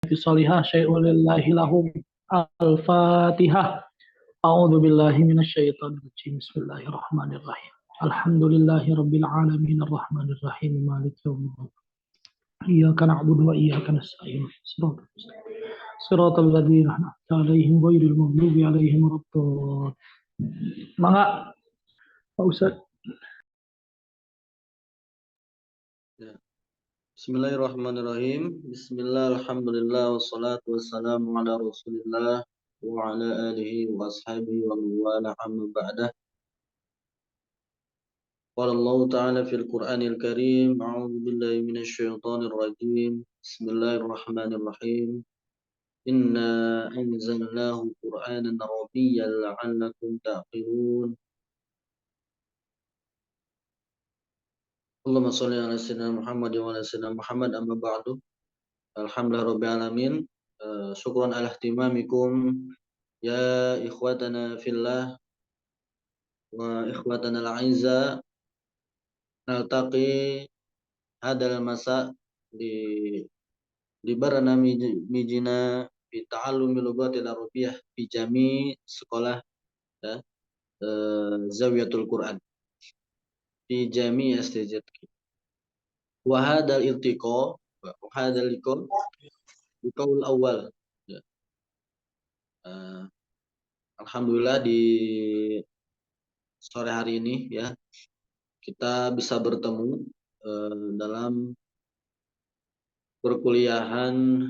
Salihah syai'un lillahi lahum. Al-Fatihah. A'udzu billahi minasyaitonir rajim. Bismillahirrahmanirrahim. Alhamdulillahi rabbil alamin arrahmanir rahim maliki yaumiddin. Iyyaka na'budu wa iyyaka nasta'in. Shiratal ladzina an'amta 'alaihim ghairil maghdubi 'alaihim waladdallin. Mangga, Pak Ustaz. Ya. Bismillahirrahmanirrahim. Bismillah, alhamdulillah, wassalatu wassalamu ala rasulillah wa ala alihi wa ashabihi wa wala amma ba'dah. Qala Allah Ta'ala fil Qur'anil Karim, a'udzu billahi minasy syaithanir rajim. Bismillahirrahmanirrahim. Inna anzalnahu Qur'anan arabiyyan la'allakum ta'qilun. Allahumma shalli ala sayyidina Muhammad wa ala sayyidina Muhammad amma ba'du. Alhamdulillah rabbil alamin. Syukran ala ihtimamikum ya ikhwatana fillah wa ikhwatana al-a'izza, naltaqi hadal masa di barnamijina fi ta'allumi lughatil arabiyyah fi jami sekolah ya, Zawiyatul Quran fi jami STZ. Wa hadal iltiqa wa hadal liqaul awal ya. Alhamdulillah di sore hari ini ya kita bisa bertemu dalam perkuliahan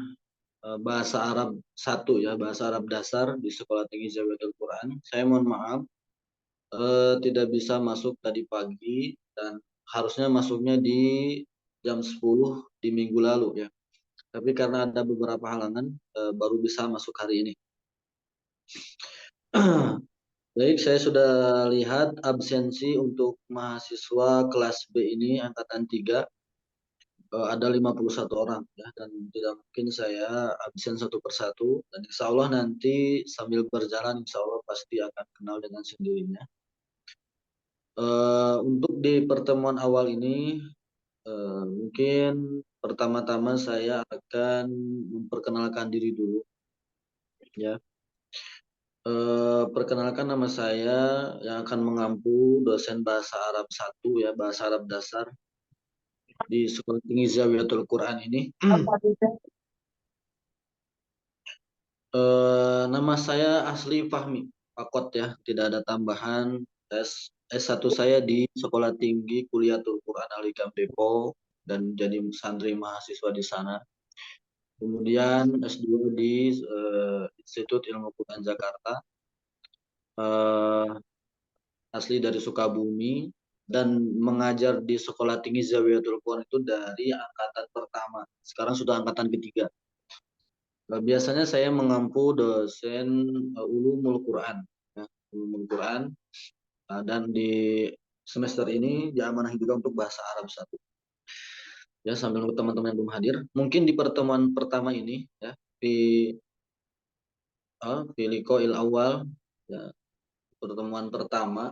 bahasa Arab 1 ya, bahasa Arab dasar di Sekolah Tinggi Zawiyatul Quran. Saya mohon maaf tidak bisa masuk tadi pagi dan harusnya masuknya di jam 10 di minggu lalu ya. Tapi karena ada beberapa halangan baru bisa masuk hari ini. Baik, saya sudah lihat absensi untuk mahasiswa kelas B ini angkatan 3 ada 51 orang ya, dan tidak mungkin saya absen satu persatu, dan insya Allah nanti sambil berjalan insya Allah pasti akan kenal dengan sendirinya. Untuk di pertemuan awal ini mungkin pertama-tama saya akan memperkenalkan diri dulu ya. Perkenalkan, nama saya yang akan mengampu dosen bahasa Arab 1 ya, bahasa Arab dasar di Sekolah Tinggi Zawiyatul Quran ini. Nama saya asli Fahmi Pakot ya, tidak ada tambahan. S1 saya di Sekolah Tinggi Kuliatul Quran Al-Hikam Depok dan jadi santri mahasiswa di sana. Kemudian S2 di Institut Ilmu Quran Jakarta, asli dari Sukabumi, dan mengajar di Sekolah Tinggi Zawiyatul Quran itu dari angkatan pertama. Sekarang sudah angkatan ketiga. Biasanya saya mengampu dosen ulumul Quran, ya, ulumul Quran, dan di semester ini diamanahi juga untuk bahasa Arab 1. Ya, sambil nunggu teman-teman yang belum hadir, mungkin di pertemuan pertama ini ya, di liqa'il awal ya, pertemuan pertama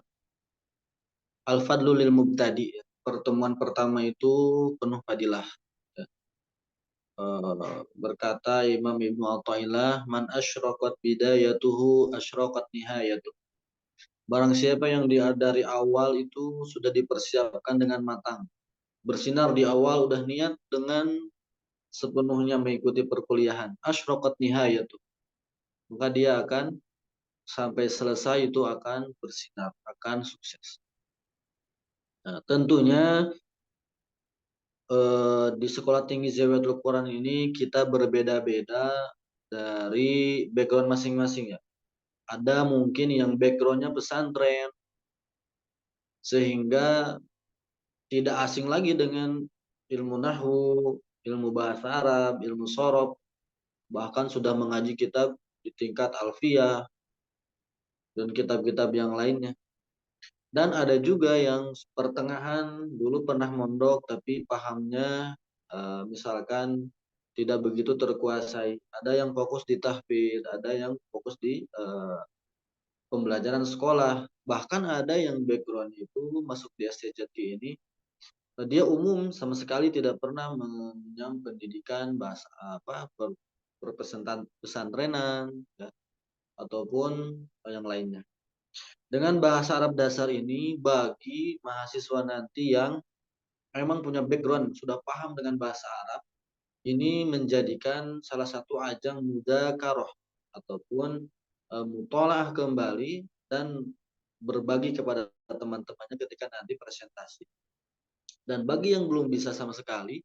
al-fadlu lil mubtadi ya. Pertemuan pertama itu penuh fadilah ya. Berkata Imam Ibnu Athaillah, man asyraqat bidayatuhu asyraqat nihayatuh. Barang siapa yang dari awal itu sudah dipersiapkan dengan matang, bersinar di awal udah niat dengan sepenuhnya mengikuti perkuliahan, asyraqat nihayatuh, maka dia akan sampai selesai itu akan bersinar, akan sukses. Nah, tentunya di Sekolah Tinggi Zawiyatul Quran ini kita berbeda-beda dari background masing-masing ya. Ada mungkin yang backgroundnya pesantren, sehingga tidak asing lagi dengan ilmu nahwu, ilmu bahasa Arab, ilmu sorof, bahkan sudah mengaji kitab di tingkat alfiyah dan kitab-kitab yang lainnya. Dan ada juga yang pertengahan, dulu pernah mondok tapi pahamnya misalkan tidak begitu terkuasai. Ada yang fokus di tahfidz, ada yang fokus di pembelajaran sekolah. Bahkan ada yang background itu masuk di STZQ ini, dia umum sama sekali tidak pernah mengenyam pendidikan bahasa pesantrenan, ya, ataupun yang lainnya. Dengan bahasa Arab dasar ini bagi mahasiswa nanti yang memang punya background sudah paham dengan bahasa Arab, ini menjadikan salah satu ajang mudzakarah ataupun mutolaah kembali dan berbagi kepada teman-temannya ketika nanti presentasi. Dan bagi yang belum bisa sama sekali,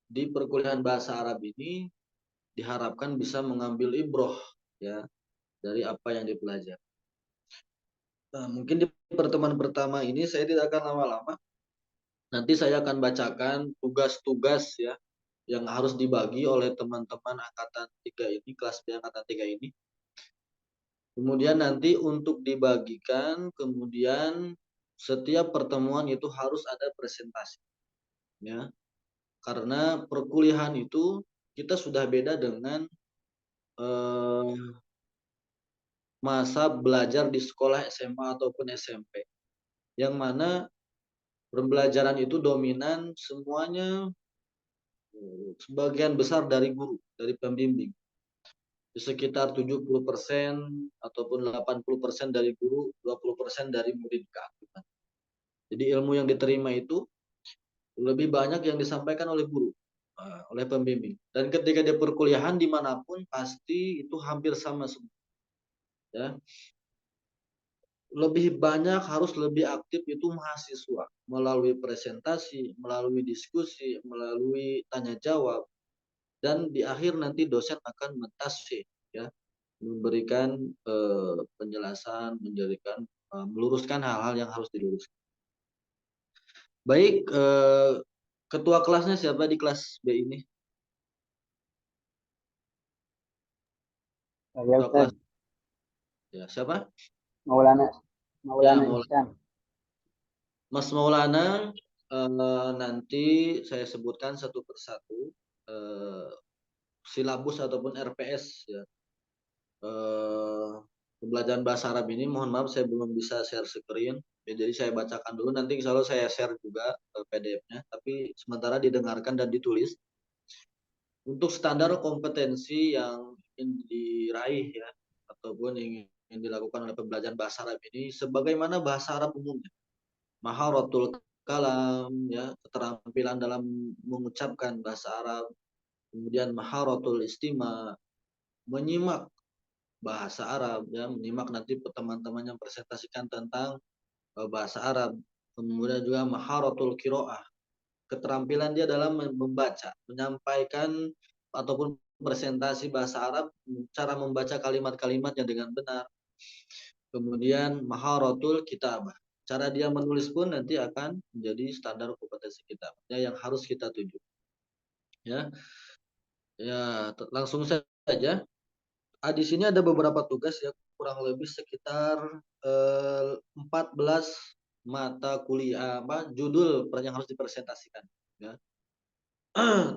di perkuliahan bahasa Arab ini diharapkan bisa mengambil ibroh ya dari apa yang dipelajari. Nah, mungkin di pertemuan pertama ini saya tidak akan lama-lama. Nanti saya akan bacakan tugas-tugas ya yang harus dibagi oleh teman-teman angkatan 3 ini, kelas B angkatan 3 ini. Kemudian nanti untuk dibagikan, kemudian setiap pertemuan itu harus ada presentasi. Ya. Karena perkuliahan itu kita sudah beda dengan masa belajar di sekolah SMA ataupun SMP. Yang mana pembelajaran itu dominan semuanya sebagian besar dari guru, dari pembimbing. Di sekitar 70% ataupun 80% dari guru, 20% dari murid keaktifan. Jadi ilmu yang diterima itu lebih banyak yang disampaikan oleh guru, oleh pembimbing. Dan ketika di perkuliahan dimanapun pasti itu hampir sama semua. Ya. Lebih banyak harus lebih aktif itu mahasiswa melalui presentasi, melalui diskusi, melalui tanya jawab, dan di akhir nanti dosen akan mentasfih ya, memberikan penjelasan, meluruskan hal-hal yang harus diluruskan. Baik, ketua kelasnya siapa di kelas B ini? Ya Ketua kelas Ustaz, ya siapa? Maulana Ya, Maulana Ihsan. Mas Maulana, nanti saya sebutkan satu persatu silabus ataupun RPS ya. Pembelajaran bahasa Arab ini, mohon maaf saya belum bisa share screen. Ya, jadi saya bacakan dulu, nanti insya Allah saya share juga PDF-nya. Tapi sementara didengarkan dan ditulis. Untuk standar kompetensi yang ingin diraih ya, ataupun ingin dilakukan oleh pembelajaran bahasa Arab ini, sebagaimana bahasa Arab umumnya. Maharatul kalam, ya, keterampilan dalam mengucapkan bahasa Arab. Kemudian maharatul istima, menyimak bahasa Arab, ya, menyimak nanti teman-teman yang presentasikan tentang bahasa Arab. Kemudian juga maharatul kiroah, keterampilan dia dalam membaca, menyampaikan ataupun presentasi bahasa Arab, cara membaca kalimat-kalimatnya dengan benar. Kemudian maharatul kitabah, cara dia menulis pun nanti akan menjadi standar kompetensi kita, ya, yang harus kita tuju. Ya, ya langsung saja. Di sini ada beberapa tugas ya, kurang lebih sekitar 14 mata kuliah judul yang harus dipresentasikan. Ya.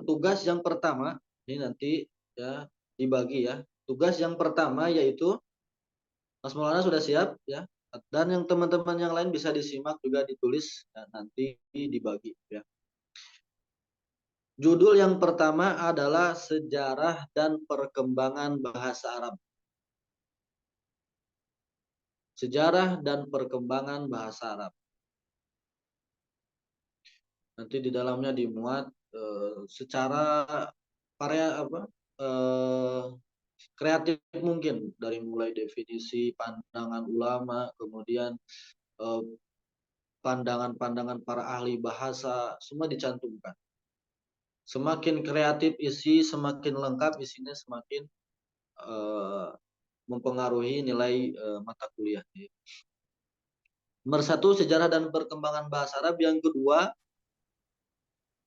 Tugas yang pertama ini nanti ya dibagi ya. Tugas yang pertama yaitu Mas Maulana sudah siap ya. Dan yang teman-teman yang lain bisa disimak juga ditulis dan nanti dibagi ya. Judul yang pertama adalah sejarah dan perkembangan bahasa Arab. Sejarah dan perkembangan bahasa Arab. Nanti di dalamnya dimuat secara kreatif mungkin, dari mulai definisi, pandangan ulama, kemudian pandangan-pandangan para ahli bahasa, semua dicantumkan. Semakin kreatif isi, semakin lengkap isinya, semakin mempengaruhi nilai mata kuliah. Nomor satu, sejarah dan perkembangan bahasa Arab. Yang kedua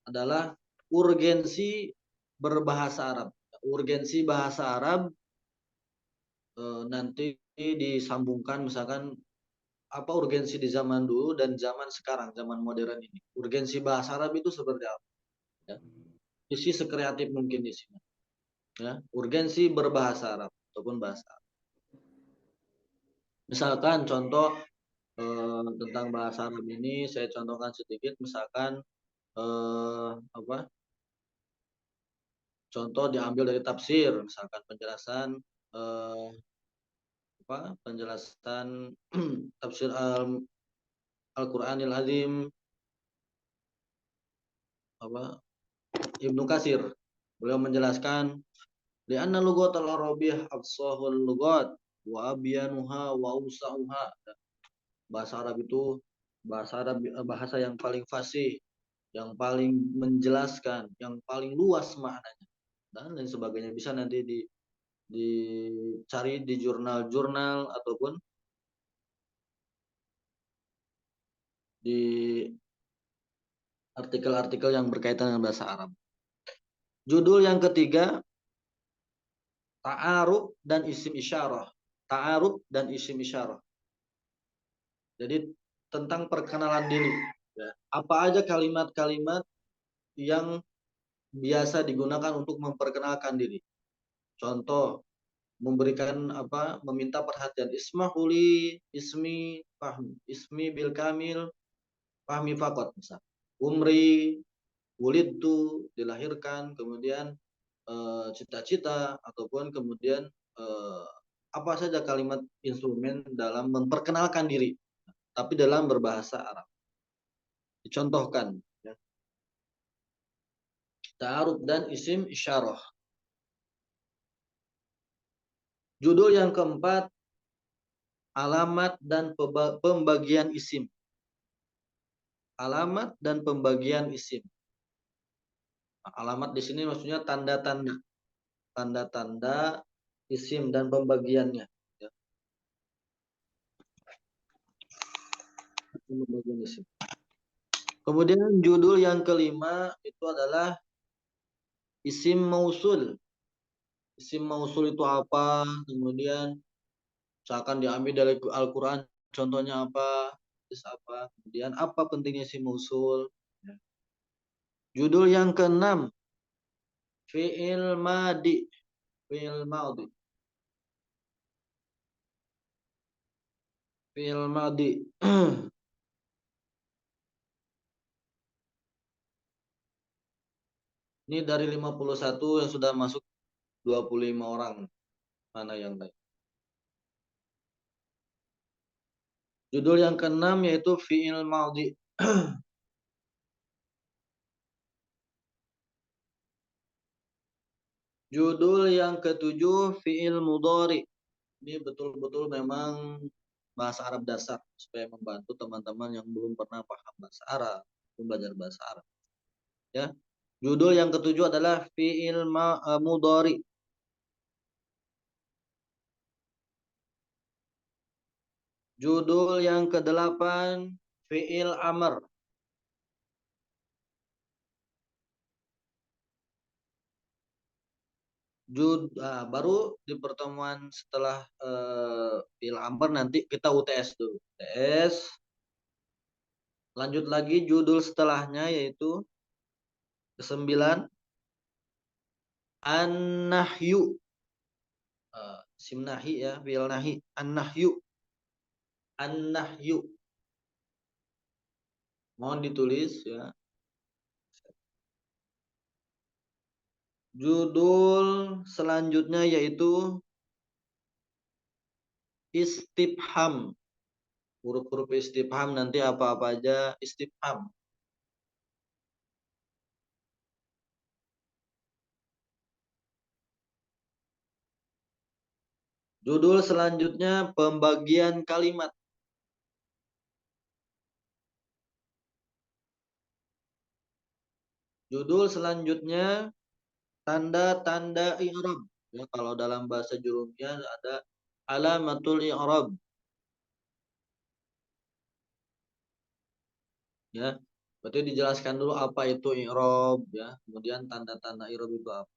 adalah urgensi berbahasa Arab. Urgensi bahasa Arab nanti disambungkan, misalkan apa urgensi di zaman dulu dan zaman sekarang, zaman modern ini. Urgensi bahasa Arab itu seperti apa? Ya. Isi sekreatif mungkin di sini. Ya. Urgensi berbahasa Arab ataupun bahasa Arab. Misalkan contoh tentang bahasa Arab ini saya contohkan sedikit, misalkan Contoh diambil dari tafsir, misalkan penjelasan penjelasan tafsir Al-Qur'anil Azim Ibnu Katsir. Beliau menjelaskan li'anna lughatal arabiyyah afshahul lughat wa abyanuha wa awsa'uha. Bahasa Arab itu bahasa yang paling fasih, yang paling menjelaskan, yang paling luas maknanya dan lain sebagainya. Bisa nanti dicari di jurnal-jurnal ataupun di artikel-artikel yang berkaitan dengan bahasa Arab. Judul yang ketiga, ta'aruf dan isim isyarah. Ta'aruf dan isim isyarah. Jadi tentang perkenalan diri. Ya. Apa aja kalimat-kalimat yang biasa digunakan untuk memperkenalkan diri. Contoh, meminta perhatian. Ismahuli, ismi, fahmi. Ismi bil kamil, fahmi fakot. Misal. Umri, wulidtu, dilahirkan, kemudian cita-cita, ataupun kemudian apa saja kalimat instrumen dalam memperkenalkan diri, tapi dalam berbahasa Arab. Dicontohkan. Ya. Ta'aruf dan isim isyarah. Judul yang keempat, alamat dan pembagian isim. Alamat dan pembagian isim. Alamat di sini maksudnya tanda-tanda. Tanda-tanda isim dan pembagiannya. Ya. Pembagian isim. Kemudian judul yang kelima itu adalah isim mausul. Isim mausul itu apa? Kemudian misalkan diambil dari Al-Quran, contohnya apa? Apa? Kemudian apa pentingnya isim mausul? Ya. Judul yang keenam, fi'il madi. Fi'il madi. Fi'il madi. Ini dari 51 yang sudah masuk 25 orang. Mana yang baik? Judul yang keenam yaitu fi'il madi. Judul yang ketujuh fi'il mudhari. Ini betul-betul memang bahasa Arab dasar supaya membantu teman-teman yang belum pernah paham bahasa Arab, belajar bahasa Arab. Ya. Judul yang ketujuh adalah fi'il mudhari. Judul yang kedelapan fi'il amr. Baru di pertemuan setelah fi'il amr nanti kita UTS dulu. UTS. Lanjut lagi judul setelahnya yaitu ke-9 an-nahyu. Sim nahi ya, fi'il nahi. An-nahyu. An-nahyu. Mohon ditulis ya. Judul selanjutnya yaitu istifham. Huruf-huruf istifham nanti apa-apa aja istifham. Judul selanjutnya pembagian kalimat. Judul selanjutnya tanda-tanda i'rab. Ya, kalau dalam bahasa jurumiyah ada alamatul i'rab. Ya, berarti dijelaskan dulu apa itu i'rab ya, kemudian tanda-tanda i'rab itu apa.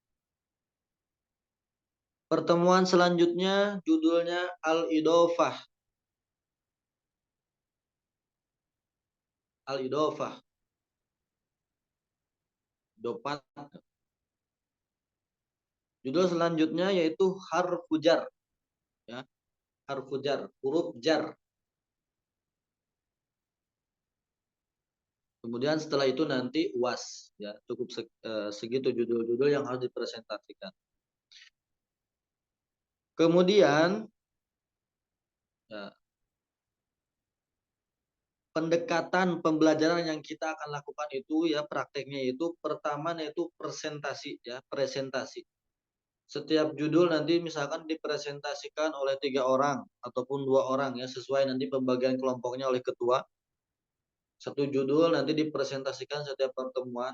Pertemuan selanjutnya judulnya al-idofah. Al-idofah. Dopat. Judul selanjutnya yaitu harfu jar. Ya, harfu jar, huruf jar. Kemudian setelah itu nanti UAS, ya cukup segitu judul-judul yang harus dipresentasikan. Kemudian ya, pendekatan pembelajaran yang kita akan lakukan itu ya prakteknya itu pertama yaitu presentasi ya presentasi. Setiap judul nanti misalkan dipresentasikan oleh 3 orang ataupun 2 orang ya sesuai nanti pembagian kelompoknya oleh ketua. Satu judul nanti dipresentasikan setiap pertemuan.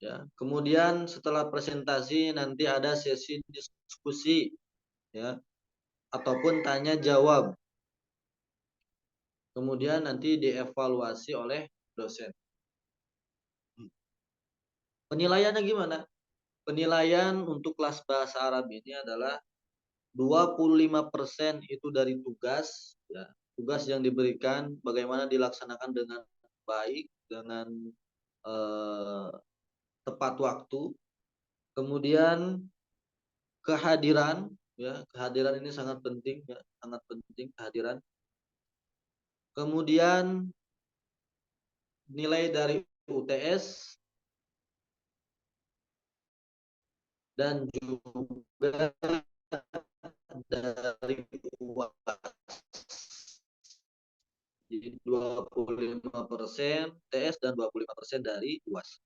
Ya. Kemudian setelah presentasi nanti ada sesi diskusi ya ataupun tanya jawab. Kemudian nanti dievaluasi oleh dosen. Penilaiannya gimana? Penilaian untuk kelas bahasa Arab ini adalah 25% itu dari tugas ya. Tugas yang diberikan bagaimana dilaksanakan dengan baik, dengan tepat waktu. Kemudian kehadiran ya, kehadiran ini sangat penting ya, sangat penting kehadiran. Kemudian nilai dari UTS dan juga dari UAS. Jadi 25% TS dan 25% dari UAS.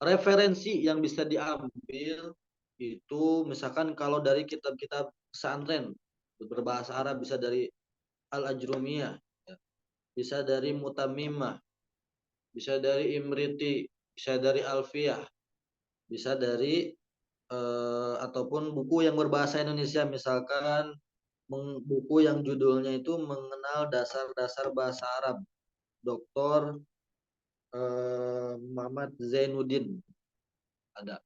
Referensi yang bisa diambil itu misalkan kalau dari kitab-kitab pesantren berbahasa Arab bisa dari Al-Ajrumiyah, ya. Bisa dari Mutamimah, bisa dari Imriti, bisa dari Alfiyah, bisa dari ataupun buku yang berbahasa Indonesia misalkan buku yang judulnya itu mengenal dasar-dasar bahasa Arab, Dr. Muhammad Zainuddin ada.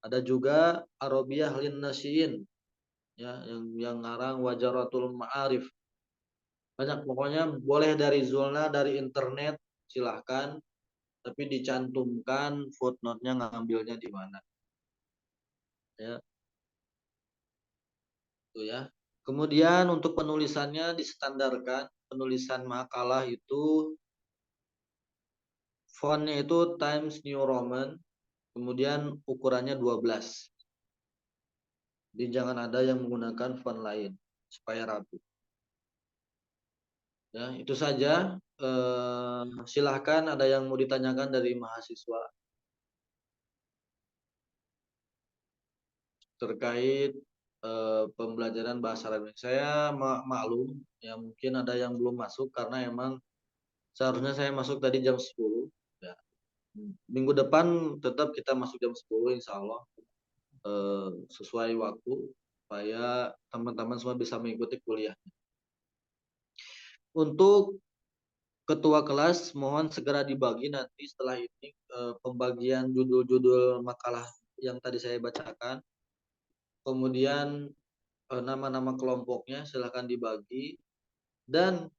Ada juga Arabiyah lin Nasiin ya yang ngarang Wajaratul Ma'arif. Banyak pokoknya boleh dari Zulna dari internet silahkan tapi dicantumkan footnote-nya ngambilnya di mana. Ya. Itu ya. Kemudian untuk penulisannya distandarkan, penulisan makalah itu fontnya itu Times New Roman, kemudian ukurannya 12. Jadi jangan ada yang menggunakan font lain supaya rapi. Ya, itu saja. Silahkan ada yang mau ditanyakan dari mahasiswa terkait pembelajaran bahasa Arab. Saya maklum ya mungkin ada yang belum masuk karena emang seharusnya saya masuk tadi jam 10 ya. Minggu depan tetap kita masuk jam 10 insya Allah sesuai waktu supaya teman-teman semua bisa mengikuti kuliah. Untuk ketua kelas mohon segera dibagi nanti setelah ini pembagian judul-judul makalah yang tadi saya bacakan. Kemudian nama-nama kelompoknya silahkan dibagi. Dan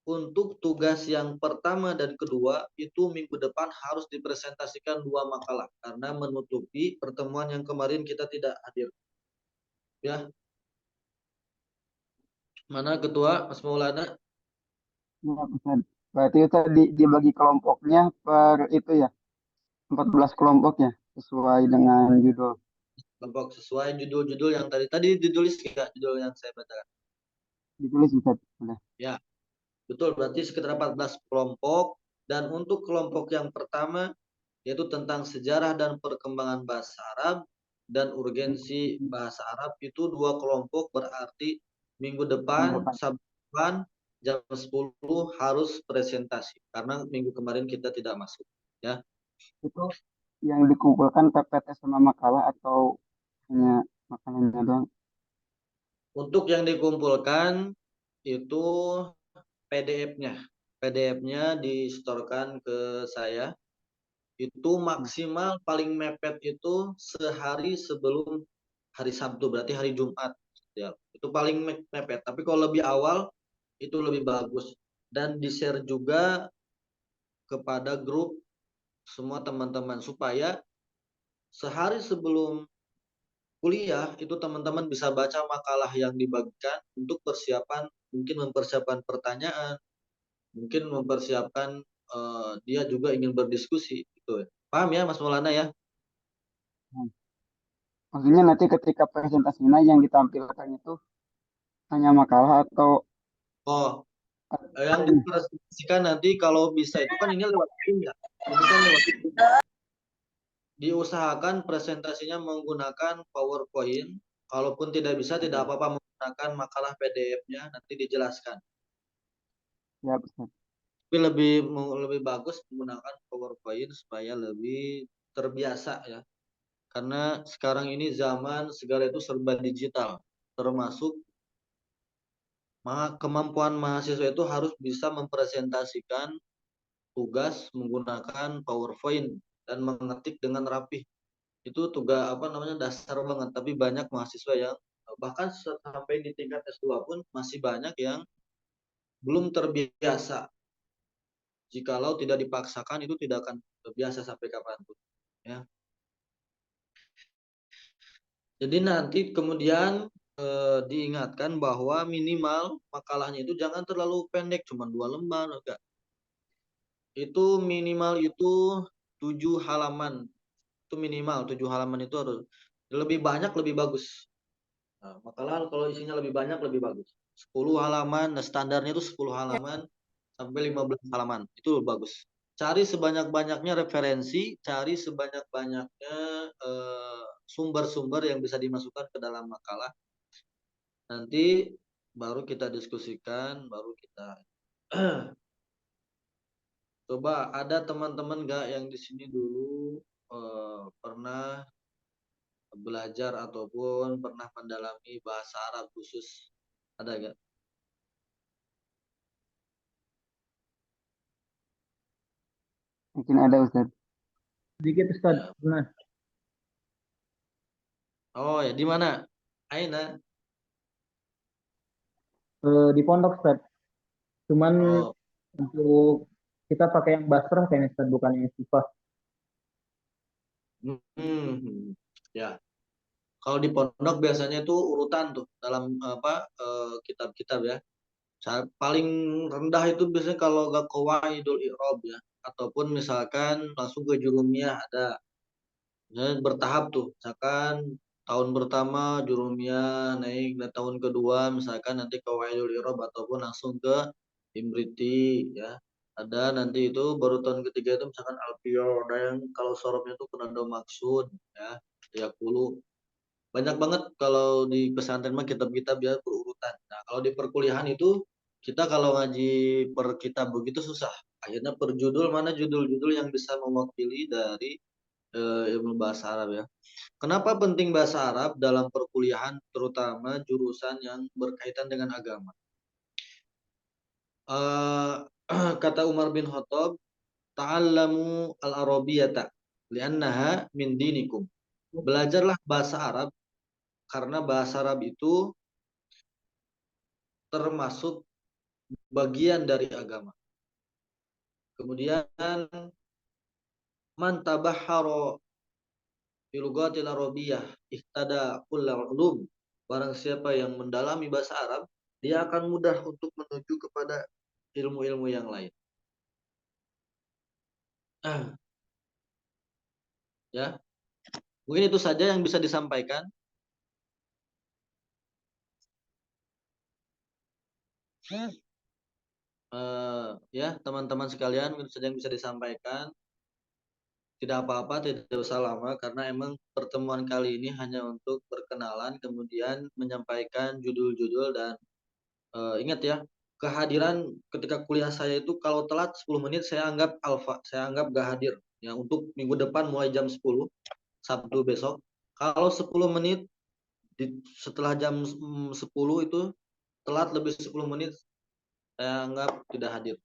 untuk tugas yang pertama dan kedua itu minggu depan harus dipresentasikan 2 makalah karena menutupi pertemuan yang kemarin kita tidak hadir. Ya. Mana ketua Mas Maulana? Ya, Ustaz. Berarti Ustaz dibagi kelompoknya per itu ya, 14 kelompok ya, sesuai dengan judul. Kelompok sesuai judul-judul yang tadi ditulis enggak judul yang saya bacakan? Ditulis Ustaz. Boleh. Ya. Betul, berarti sekitar 14 kelompok. Dan untuk kelompok yang pertama, yaitu tentang sejarah dan perkembangan bahasa Arab dan urgensi bahasa Arab, itu 2 kelompok berarti minggu Minggu depan, depan. Sabtu depan, jam 10 harus presentasi. Karena minggu kemarin kita tidak masuk. Ya. Itu yang dikumpulkan PPT sama makalah atau hanya makalahnya doang? Untuk yang dikumpulkan, itu PDF-nya. PDF-nya disetorkan ke saya. Itu maksimal paling mepet itu sehari sebelum hari Sabtu, berarti hari Jumat. Ya, itu paling mepet. Tapi kalau lebih awal itu lebih bagus. Dan di-share juga kepada grup semua teman-teman supaya sehari sebelum kuliah itu teman-teman bisa baca makalah yang dibagikan untuk persiapan, mungkin mempersiapkan pertanyaan mungkin mempersiapkan dia juga ingin berdiskusi gitu. Paham ya Mas Maulana ya? Maksudnya nanti ketika presentasinya yang ditampilkan itu hanya makalah atau Oh, ada yang ini? dipresentasikan nanti kalau bisa itu kan ini lewat Zoom ya. Ini kan lewat Zoom. Diusahakan presentasinya menggunakan PowerPoint. Kalaupun tidak bisa, tidak apa-apa menggunakan makalah PDF-nya, nanti dijelaskan. Ya, Ustaz. Tapi lebih bagus menggunakan PowerPoint supaya lebih terbiasa ya. Karena sekarang ini zaman segala itu serba digital, termasuk kemampuan mahasiswa itu harus bisa mempresentasikan tugas menggunakan PowerPoint dan mengetik dengan rapih. Itu tugas apa namanya dasar banget, tapi banyak mahasiswa yang bahkan sampai di tingkat S2 pun masih banyak yang belum terbiasa. Jikalau tidak dipaksakan itu tidak akan terbiasa sampai kapanpun ya. Jadi nanti kemudian diingatkan bahwa minimal makalahnya itu jangan terlalu pendek, cuma 2 lembar enggak. Itu minimal itu 7 halaman. Itu minimal 7 halaman, itu harus lebih banyak lebih bagus. Nah, makalah kalau isinya lebih banyak lebih bagus. 10 halaman, nah standarnya itu 10 halaman sampai 15 halaman. Itu bagus. Cari sebanyak-banyaknya referensi, cari sebanyak-banyaknya sumber-sumber yang bisa dimasukkan ke dalam makalah. Nanti baru kita diskusikan, baru kita coba. Ada teman-teman nggak yang di sini dulu pernah belajar ataupun pernah mendalami bahasa Arab khusus? Ada nggak? Mungkin ada Ustaz. Sedikit Ustaz. Ya. Nah, Oh ya, di mana? Aina. di pondok Ustaz. Cuman Oh, untuk kita pakai yang basrah kayaknya Ustaz, bukan yang sifat. ya. Kalau di pondok biasanya itu urutan tuh dalam apa kitab-kitab ya. Paling rendah itu biasanya kalau gak qawaidul i'rab ya, ataupun misalkan langsung ke jurumiyah ada. Ya, bertahap tuh. Misalkan tahun pertama jurumiyah naik, dan tahun kedua misalkan nanti qawaidul i'rab ataupun langsung ke imriti ya. Ada nanti itu baru tahun ketiga itu misalkan alfiyah, ada yang kalau sorobnya itu penanda maksud ya, yakulu. Banyak banget kalau di pesantren mah kitab-kitab ya berurutan. Nah, kalau di perkuliahan itu kita kalau ngaji per kitab begitu susah. Akhirnya per judul, mana judul-judul yang bisa mewakili dari ilmu bahasa Arab ya. Kenapa penting bahasa Arab dalam perkuliahan, terutama jurusan yang berkaitan dengan agama? Eh, kata Umar bin Khattab, ta'allamu al-arabiyata li'annaha min dinikum. Belajarlah bahasa Arab karena bahasa Arab itu termasuk bagian dari agama. Kemudian man tabahhara fi lughatil arabiyyah ihtada kullal ulum. Barang siapa yang mendalami bahasa Arab, dia akan mudah untuk menuju kepada ilmu-ilmu yang lain. Ya, mungkin itu saja yang bisa disampaikan. Ya, teman-teman sekalian, itu saja yang bisa disampaikan. Tidak apa-apa, tidak usah lama karena emang pertemuan kali ini hanya untuk perkenalan, kemudian menyampaikan judul-judul dan ingat ya, kehadiran ketika kuliah saya itu kalau telat 10 menit saya anggap alfa, saya anggap gak hadir. Ya, untuk minggu depan mulai jam 10, Sabtu besok. Kalau 10 menit setelah jam 10 itu telat lebih 10 menit, saya anggap tidak hadir.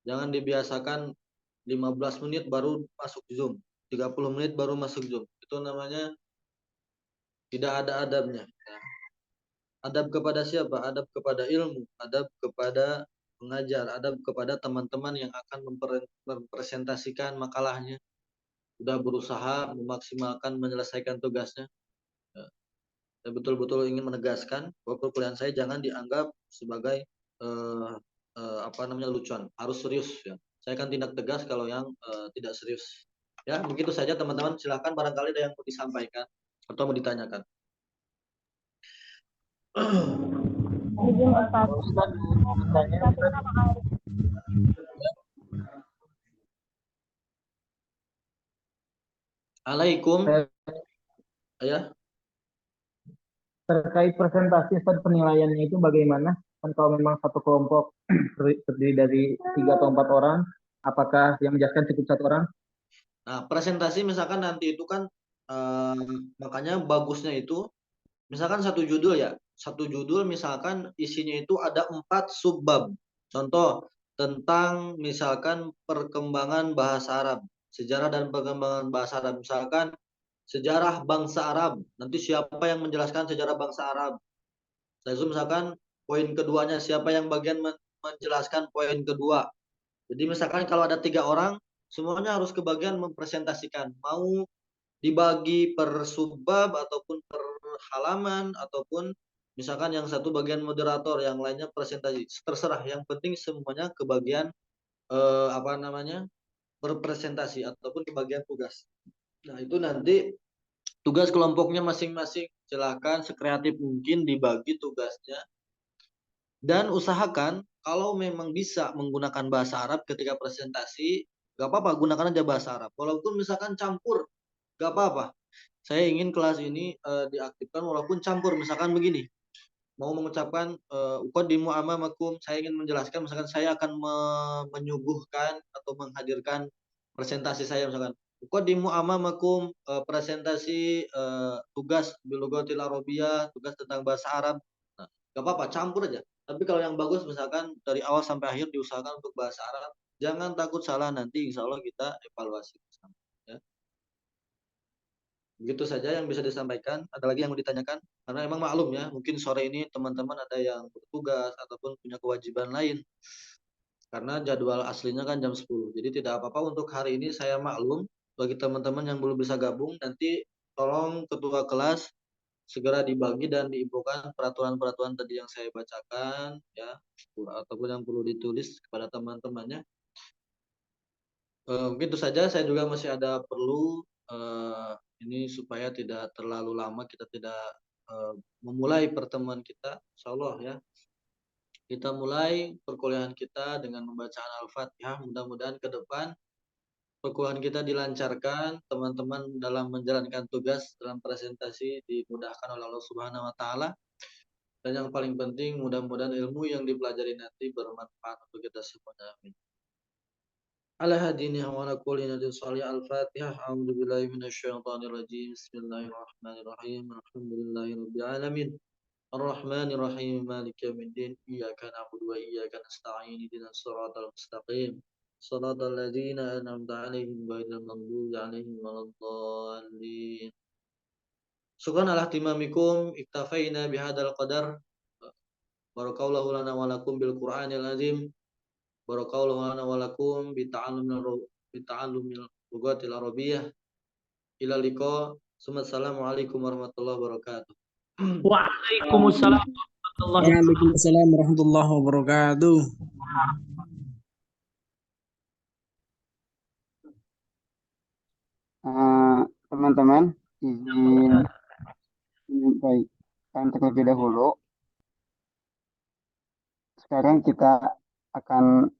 Jangan dibiasakan 15 menit baru masuk Zoom, 30 menit baru masuk Zoom. Itu namanya tidak ada adabnya. Adab kepada siapa? Adab kepada ilmu, adab kepada pengajar, adab kepada teman-teman yang akan mempresentasikan makalahnya. Sudah berusaha memaksimalkan menyelesaikan tugasnya. Saya betul-betul ingin menegaskan bahwa perkuliahan saya jangan dianggap sebagai lucuan, harus serius ya. Saya akan tindak tegas kalau yang tidak serius. Ya, begitu saja teman-teman. Silakan barangkali ada yang mau disampaikan atau mau ditanyakan. Izin Ustaz. Ustaz mau bertanya, Ustaz. Alaikum. Ya. Terkait presentasi, Ustaz, penilaiannya itu bagaimana? Kan kalau memang satu kelompok terdiri dari 3 atau 4 orang, apakah yang menjelaskan cukup 1 orang? Nah, presentasi misalkan nanti itu kan makanya bagusnya itu misalkan satu judul ya. Satu judul misalkan isinya itu ada 4 subbab. Contoh tentang misalkan perkembangan bahasa Arab, sejarah dan perkembangan bahasa Arab. Misalkan sejarah bangsa Arab. Nanti siapa yang menjelaskan sejarah bangsa Arab? Saya misalkan poin keduanya siapa yang bagian menjelaskan poin kedua. Jadi misalkan kalau ada 3 orang, semuanya harus kebagian mempresentasikan. Mau dibagi per subbab ataupun per halaman ataupun misalkan yang satu bagian moderator, yang lainnya presentasi. Terserah, yang penting semuanya kebagian berpresentasi ataupun kebagian tugas. Nah, itu nanti tugas kelompoknya masing-masing. Silahkan sekreatif mungkin dibagi tugasnya. Dan usahakan kalau memang bisa menggunakan bahasa Arab ketika presentasi, gak apa-apa, gunakan aja bahasa Arab. Walaupun misalkan campur, gak apa-apa. Saya ingin kelas ini diaktifkan walaupun campur. Misalkan begini, mau mengucapkan uqaddimu amamakum, saya ingin menjelaskan, misalkan saya akan menyuguhkan atau menghadirkan presentasi saya, misalkan uqaddimu amamakum, presentasi tugas bilughatil arabiyah, tugas tentang bahasa Arab. Nah, gak apa-apa, campur aja. Tapi kalau yang bagus misalkan dari awal sampai akhir diusahakan untuk bahasa Arab. Jangan takut salah, nanti insya Allah kita evaluasi bersama. Ya. Begitu saja yang bisa disampaikan. Ada lagi yang mau ditanyakan? Karena emang maklum ya, mungkin sore ini teman-teman ada yang bertugas ataupun punya kewajiban lain. Karena jadwal aslinya kan jam 10. Jadi tidak apa-apa untuk hari ini, saya maklum. Bagi teman-teman yang belum bisa gabung, nanti tolong ketua kelas segera dibagi dan diinfokan peraturan-peraturan tadi yang saya bacakan ya, ataupun yang perlu ditulis kepada teman-temannya. Mungkin itu saja. Saya juga masih ada perlu ini supaya tidak terlalu lama kita tidak memulai pertemuan kita. Insyaallah ya. Kita mulai perkuliahan kita dengan membacaan Al-Fatihah. Mudah-mudahan ke depan perkuliahan kita dilancarkan, teman-teman dalam menjalankan tugas dalam presentasi dimudahkan oleh Allah Subhanahu wa taala. Dan yang paling penting, mudah-mudahan ilmu yang dipelajari nanti bermanfaat untuk kita semuanya. Amin. Ala hadini wa ala kulli nadin salih al-fatihah. A'udzu billahi minasyaitonir rajim. Bismillahirrahmanirrahim. Alhamdulillahi rabbil alamin. Ar-Rahmanir Rahim. Maliki yaumiddin. Iyyaka na'budu wa iyyaka nasta'in. Ihdinas siratal mustaqim. Shiratal ladzina an'amta 'alaihim ghairil maghdubi 'alaihim waladdallin. Syukran ala timamikum, iktafaina bihadzal qadar. Barakallahu lana wa lakum bil Qur'anil azim. Barakallahu lana wa lakum bi ta'allumil lughatil arabiyyah. Ila liqa. Assalamualaikum warahmatullahi wabarakatuh. Waalaikumsalam warahmatullahi wabarakatuh. Waalaikumsalam warahmatullahi wabarakatuh. Teman-teman, izin menyampaikan terlebih dahulu. Sekarang kita akan